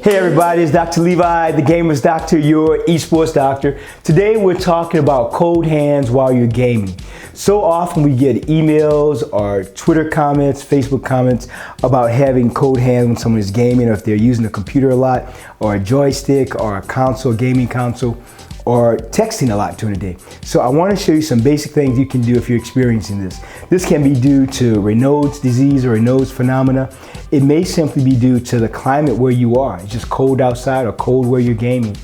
Hey everybody, it's Dr. Levi, the Gamer's Doctor, your esports doctor. Today we're talking about cold hands while you're gaming. So often we get emails or Twitter comments, Facebook comments about having cold hands when someone is gaming, or if they're using a computer a lot, or a joystick, or a console, gaming console, or texting a lot during the day. So I want to show you some basic things you can do if you're experiencing this. This can be due to Raynaud's disease or Raynaud's phenomena. It may simply be due to the climate where you are. It's just cold outside or cold where you're gaming.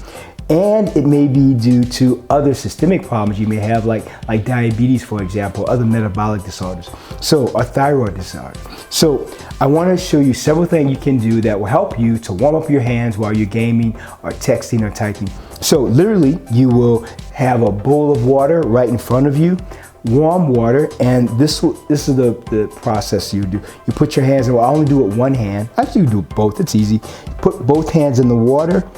And it may be due to other systemic problems you may have, like diabetes, for example, other metabolic disorders, or thyroid disorder. So I want to show you several things you can do that will help you to warm up your hands while you're gaming or texting or typing. So literally, you will have a bowl of water right in front of you, warm water, and this is the process you do. You put your hands in. Well, I only do it one hand. Actually, you do both. It's easy. Put both hands in the water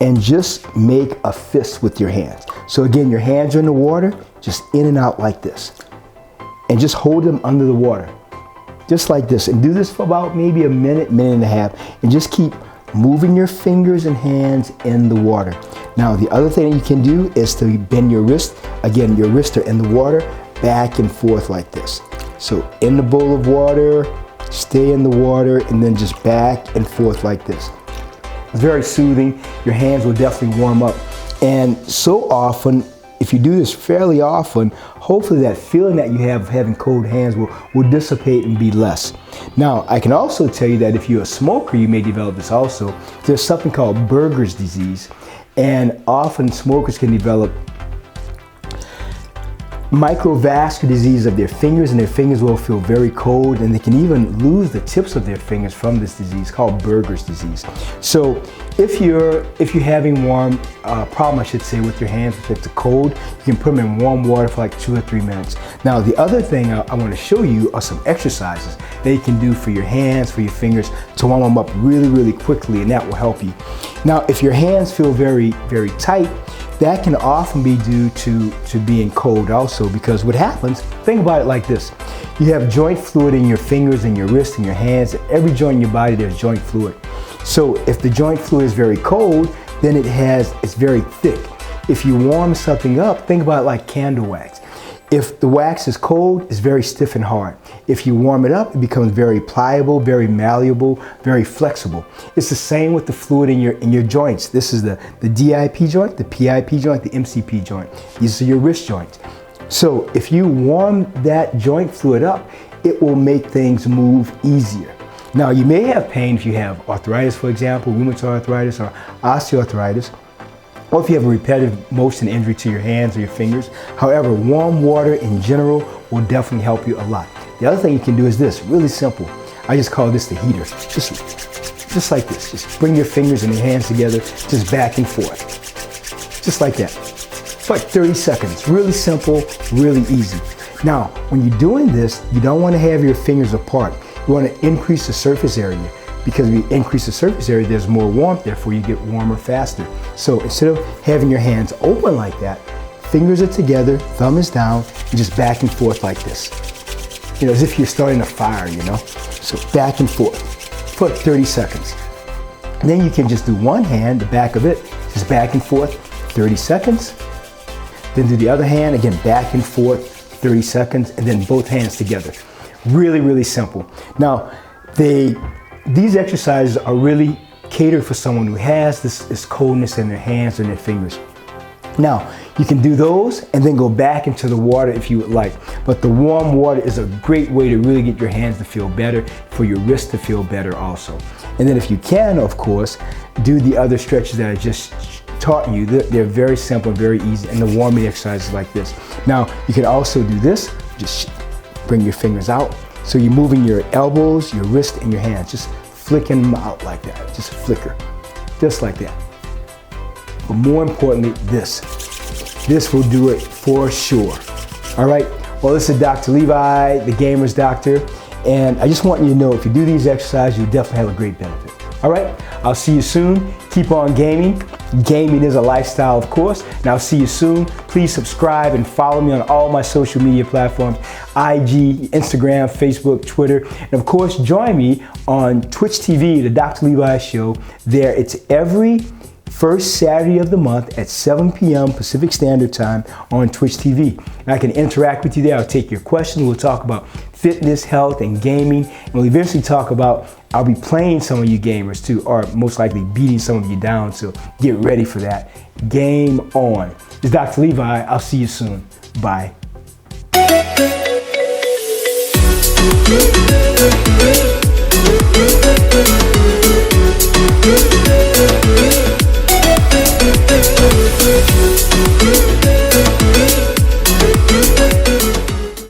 and just make a fist with your hands. So again, your hands are in the water, just in and out like this. And just hold them under the water, just like this. And do this for about maybe a minute, minute and a half, and just keep moving your fingers and hands in the water. Now, the other thing you can do is to bend your wrist. Again, your wrists are in the water, back and forth like this. So in the bowl of water, stay in the water, and then just back and forth like this. It's very soothing. Your hands will definitely warm up. And so often, if you do this fairly often, hopefully that feeling that you have of having cold hands will dissipate and be less. Now, I can also tell you that if you're a smoker, you may develop this also. There's something called Berger's disease. And often smokers can develop microvascular disease of their fingers, and their fingers will feel very cold, and they can even lose the tips of their fingers from this disease called Berger's disease. So if you're having warm problem, I should say, with your hands, if it's cold, you can put them in warm water for like 2 or 3 minutes. Now, the other thing I want to show you are some exercises that you can do for your hands, for your fingers, to warm them up really, really quickly, and that will help you. Now, if your hands feel very, very tight, that can often be due to being cold also, because what happens, think about it like this. You have joint fluid in your fingers and your wrists and your hands. Every joint in your body, there's joint fluid. So if the joint fluid is very cold, then it's very thick. If you warm something up, think about it like candle wax. If the wax is cold, it's very stiff and hard. If you warm it up, it becomes very pliable, very malleable, very flexible. It's the same with the fluid in your joints. This is the DIP joint, the PIP joint, the MCP joint. These are your wrist joints. So if you warm that joint fluid up, it will make things move easier. Now, you may have pain if you have arthritis, for example, rheumatoid arthritis or osteoarthritis, or if you have a repetitive motion injury to your hands or your fingers. However, warm water in general will definitely help you a lot. The other thing you can do is this, really simple. I just call this the heater. Just like this. Just bring your fingers and your hands together, just back and forth. Just like that. For like 30 seconds. Really simple, really easy. Now, when you're doing this, you don't want to have your fingers apart. You want to increase the surface area. Because if you increase the surface area, there's more warmth, therefore you get warmer faster. So instead of having your hands open like that, fingers are together, thumb is down, and just back and forth like this. You know, as if you're starting a fire, you know? So back and forth for 30 seconds. And then you can just do one hand, the back of it, just back and forth, 30 seconds. Then do the other hand, again, back and forth, 30 seconds, and then both hands together. Really, really simple. Now, these exercises are really catered for someone who has this coldness in their hands and their fingers. Now, you can do those and then go back into the water if you would like. But the warm water is a great way to really get your hands to feel better, for your wrists to feel better also. And then if you can, of course, do the other stretches that I just taught you. They're very simple and very easy, and the warming exercises like this. Now, you can also do this. Just bring your fingers out. So you're moving your elbows, your wrist, and your hands. Just flicking them out like that. Just flicker. Just like that. But more importantly, this. This will do it for sure. All right? Well, this is Dr. Levi, the Gamer's Doctor. And I just want you to know, if you do these exercises, you'll definitely have a great benefit. All right? I'll see you soon. Keep on gaming. Gaming is a lifestyle, of course, and I'll see you soon. Please subscribe and follow me on all my social media platforms, IG, Instagram, Facebook, Twitter, and of course, join me on Twitch TV, the Dr. Levi Show. There, it's every first Saturday of the month at 7 p.m. Pacific Standard Time on Twitch TV. And I can interact with you there. I'll take your questions. We'll talk about fitness, health, and gaming. And we'll eventually talk about, I'll be playing some of you gamers too, or most likely beating some of you down. So get ready for that. Game on. It's Dr. Levi. I'll see you soon. Bye.